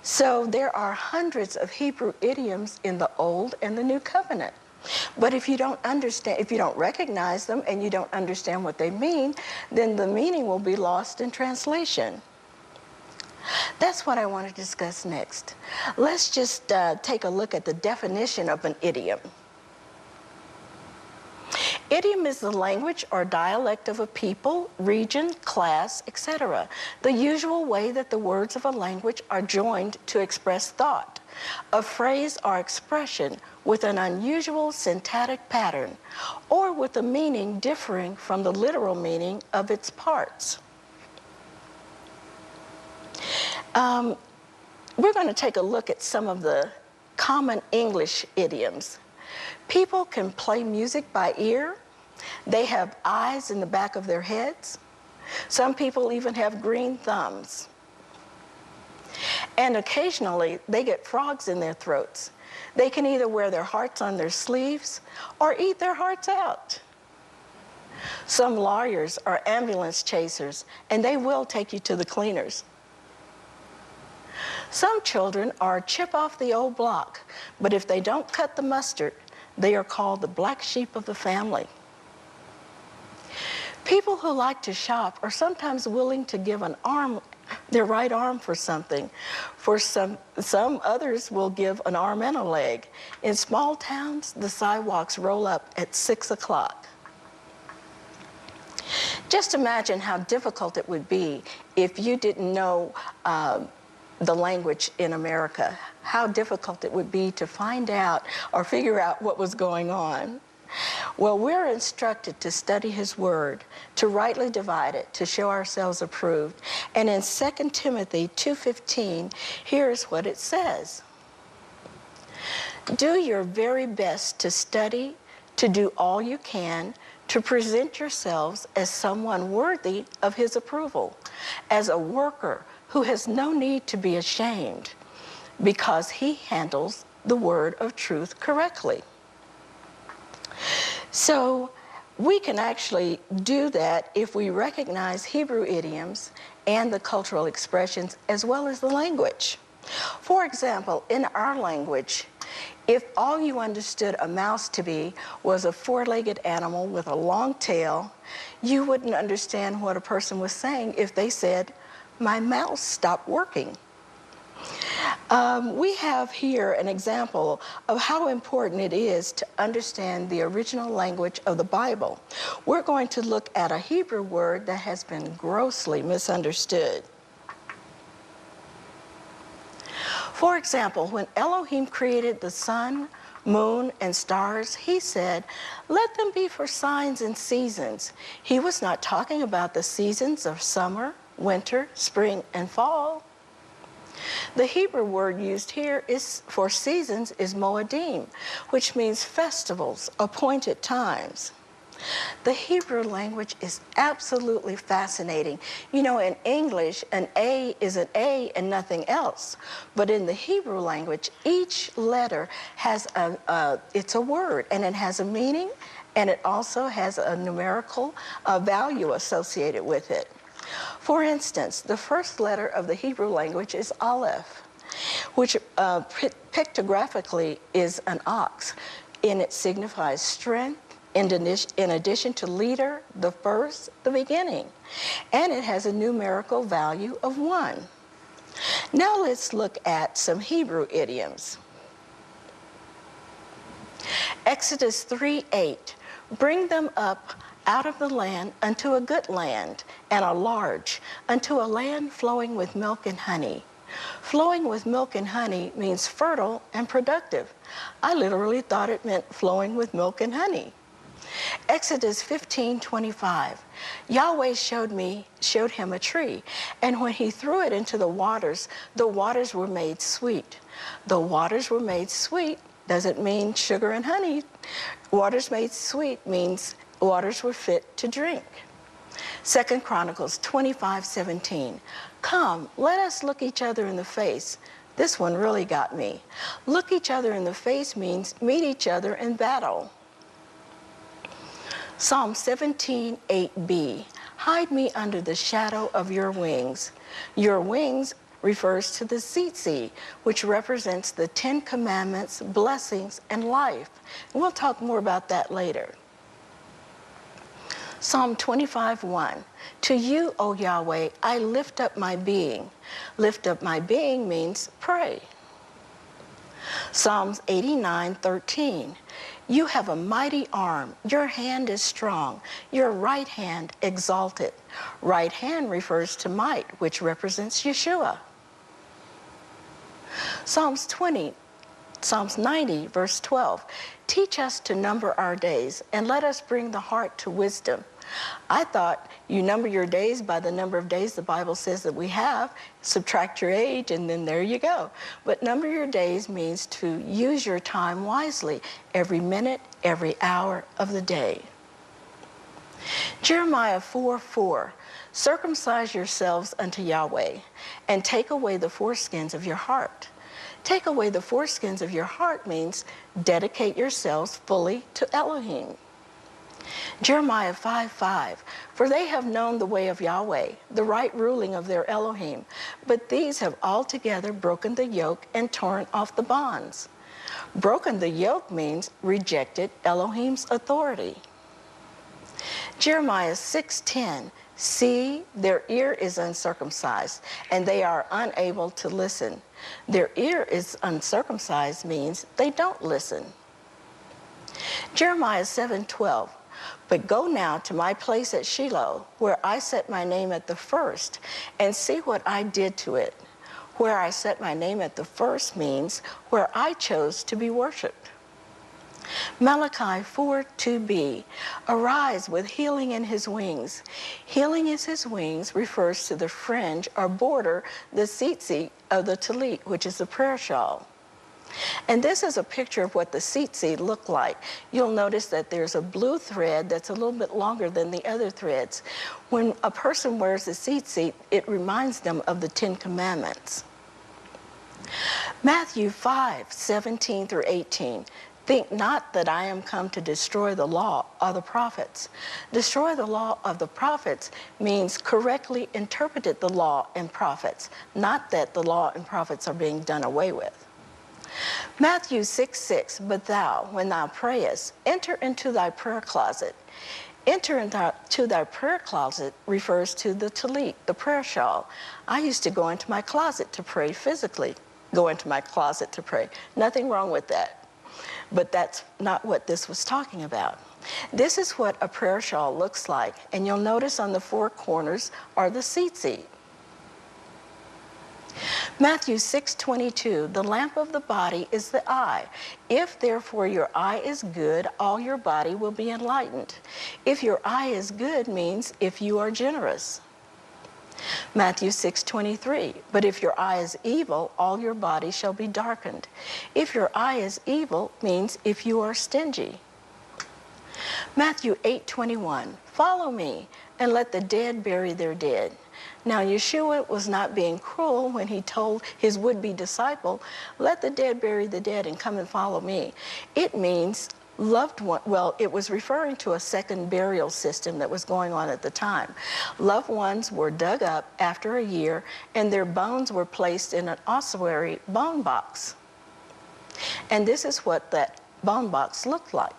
So there are hundreds of Hebrew idioms in the Old and the New Covenant. But if you don't understand, if you don't recognize them and you don't understand what they mean, then the meaning will be lost in translation. That's what I want to discuss next. Let's just take a look at the definition of an idiom. Idiom is the language or dialect of a people, region, class, etc. The usual way that the words of a language are joined to express thought, a phrase or expression with an unusual syntactic pattern, or with a meaning differing from the literal meaning of its parts. We're going to take a look at some of the common English idioms. People can play music by ear. They have eyes in the back of their heads. Some people even have green thumbs. And occasionally, they get frogs in their throats. They can either wear their hearts on their sleeves or eat their hearts out. Some lawyers are ambulance chasers, and they will take you to the cleaners. Some children are chip off the old block, but if they don't cut the mustard, they are called the black sheep of the family. People who like to shop are sometimes willing to give an arm, their right arm for something. For some others will give an arm and a leg. In small towns, the sidewalks roll up at 6 o'clock. Just imagine how difficult it would be if you didn't know the language in America, how difficult it would be to find out or figure out what was going on. Well, we're instructed to study His Word, to rightly divide it, to show ourselves approved. And in 2 Timothy 2:15, here's what it says. Do your very best to study, to do all you can, to present yourselves as someone worthy of His approval, as a worker who has no need to be ashamed, because He handles the word of truth correctly. So we can actually do that if we recognize Hebrew idioms and the cultural expressions as well as the language. For example, in our language, if all you understood a mouse to be was a four-legged animal with a long tail, you wouldn't understand what a person was saying if they said, "My mouse stopped working." We have here an example of how important it is to understand the original language of the Bible. We're going to look at a Hebrew word that has been grossly misunderstood. For example, when Elohim created the sun, moon, and stars, He said, "Let them be for signs and seasons." He was not talking about the seasons of summer, winter, spring, and fall. The Hebrew word used here for seasons is moedim, which means festivals, appointed times. The Hebrew language is absolutely fascinating. You know, in English, an A is an A and nothing else. But in the Hebrew language, each letter has it's a word, and it has a meaning, and it also has a numerical value associated with it. For instance, the first letter of the Hebrew language is Aleph, which pictographically is an ox, and it signifies strength in addition to leader, the first, the beginning, and it has a numerical value of 1. Now let's look at some Hebrew idioms. Exodus 3:8, bring them up out of the land unto a good land, and a large, unto a land flowing with milk and honey. Flowing with milk and honey means fertile and productive. I literally thought it meant flowing with milk and honey. Exodus 15:25, Yahweh showed him a tree, and when he threw it into the waters were made sweet. The waters were made sweet doesn't mean sugar and honey. Waters made sweet means waters were fit to drink. 2 Chronicles 25:17. Come, let us look each other in the face. This one really got me. Look each other in the face means meet each other in battle. Psalm 17:8b. Hide me under the shadow of your wings. Your wings refers to the tzitzit, which represents the 10 Commandments, blessings, and life. And we'll talk more about that later. Psalm 25:1. To you, O Yahweh, I lift up my being. Lift up my being means pray. Psalms 89:13. You have a mighty arm. Your hand is strong. Your right hand exalted. Right hand refers to might, which represents Yeshua. Psalms 90, verse 12. Teach us to number our days, and let us bring the heart to wisdom. I thought you number your days by the number of days the Bible says that we have, subtract your age, and then there you go. But number your days means to use your time wisely, every minute, every hour of the day. Jeremiah 4:4. Circumcise yourselves unto Yahweh, and take away the foreskins of your heart. Take away the foreskins of your heart means dedicate yourselves fully to Elohim. Jeremiah 5:5. For they have known the way of Yahweh, the right ruling of their Elohim, but these have altogether broken the yoke and torn off the bonds. Broken the yoke means rejected Elohim's authority. Jeremiah 6:10. See, their ear is uncircumcised, and they are unable to listen. Their ear is uncircumcised means they don't listen. Jeremiah 7:12. But go now to my place at Shiloh, where I set my name at the first, and see what I did to it. Where I set my name at the first means where I chose to be worshipped. Malachi 4:2b. Arise with healing in his wings. Healing in his wings refers to the fringe or border, the tzitzit of the talit, which is the prayer shawl. And this is a picture of what the tzitzit look like. You'll notice that there's a blue thread that's a little bit longer than the other threads. When a person wears the tzitzit, it reminds them of the 10 Commandments. Matthew 5:17 through 18. Think not that I am come to destroy the law or the prophets. Destroy the law of the prophets means correctly interpreted the law and prophets, not that the law and prophets are being done away with. Matthew 6:6. But thou, when thou prayest, enter into thy prayer closet. Enter into thy prayer closet refers to the talit, the prayer shawl. I used to go into my closet to pray physically. Go into my closet to pray. Nothing wrong with that. But that's not what this was talking about. This is what a prayer shawl looks like, and you'll notice on the four corners are the tzitzit. Matthew 6:22, the lamp of the body is the eye. If therefore your eye is good, all your body will be enlightened. If your eye is good means if you are generous. Matthew 6:23, but if your eye is evil, all your body shall be darkened. If your eye is evil means if you are stingy. Matthew 8:21, follow me and let the dead bury their dead. Now Yeshua was not being cruel when he told his would-be disciple, let the dead bury the dead and come and follow me. It means loved one, well, it was referring to a second burial system that was going on at the time. Loved ones were dug up after a year and their bones were placed in an ossuary bone box. And this is what that bone box looked like.